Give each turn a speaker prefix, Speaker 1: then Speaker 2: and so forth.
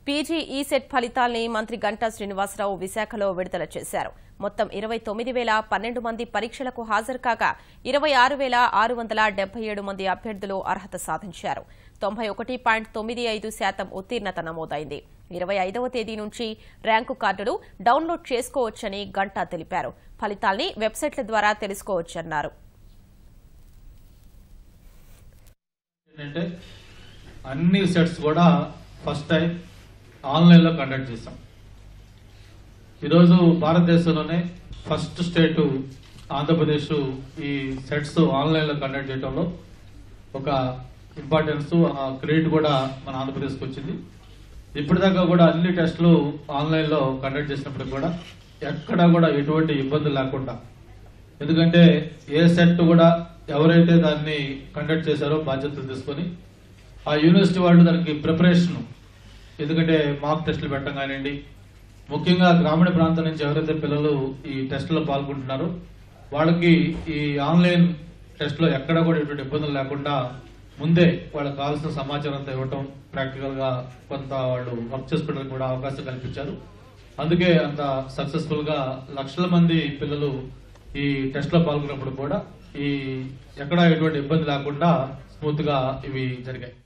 Speaker 1: PG ECET ఫలితాల్ని మంత్రి గంటా శ్రీనివాసరావు విశాఖలో విడుదల చేశారు. మొత్తం 29,012 మంది పరీక్షలకు హాజరు కాగా 26,677 మంది అభ్యర్థులు అర్హత సాధించారు. 91.95% ఉత్తీర్ణత నమోదైంది. 25వ తేదీ నుంచి ర్యాంకు కార్డులు డౌన్లోడ్ చేసుకోవచ్చని గంటా తెలిపారు. ఫలితాల్ని వెబ్సైట్ల ద్వారా తెలుసుకోవచ్చన్నారు.
Speaker 2: అన్ని సెట్స్ కూడా ఫస్ట్ టైం ఆన్లైన్లో కండక్ట్ చేశాం. ఈరోజు భారతదేశంలోనే ఫస్ట్ స్టేట్ ఆంధ్రప్రదేశ్ ఈ సెట్స్ ఆన్లైన్లో కండక్ట్ చేయడంలో ఒక ఇంపార్టెన్స్ క్రెడిట్ కూడా మన ఆంధ్రప్రదేశ్కి వచ్చింది. ఇప్పటిదాకా కూడా అన్ని టెస్టులు ఆన్లైన్లో కండక్ట్ చేసినప్పుడు కూడా ఎక్కడా కూడా ఎటువంటి ఇబ్బంది లేకుండా, ఎందుకంటే ఏ సెట్ కూడా ఎవరైతే దాన్ని కండక్ట్ చేశారో బాధ్యతలు తీసుకొని ఆ యూనివర్సిటీ వాళ్ళు దానికి ప్రిపరేషన్, ఎందుకంటే మాక్ టెస్టులు పెట్టడం కానివ్వండి, ముఖ్యంగా గ్రామీణ ప్రాంతం నుంచి ఎవరైతే పిల్లలు ఈ టెస్టులో పాల్గొంటున్నారో వాళ్ళకి ఈ ఆన్లైన్ టెస్ట్లో ఎక్కడ కూడా ఎటువంటి ఇబ్బందులు లేకుండా ముందే వాళ్ళకి కావాల్సిన సమాచారం అంతా ఇవ్వటం, ప్రాక్టికల్గా కొంత వాళ్ళు వర్క్ చేసుకోవడానికి కూడా అవకాశం కల్పించారు. అందుకే అంత సక్సెస్ఫుల్గా లక్షల మంది పిల్లలు ఈ టెస్ట్లో పాల్గొన్నప్పుడు కూడా ఈ ఎక్కడ ఎటువంటి ఇబ్బంది లేకుండా స్మూత్గా ఇవి జరిగాయి.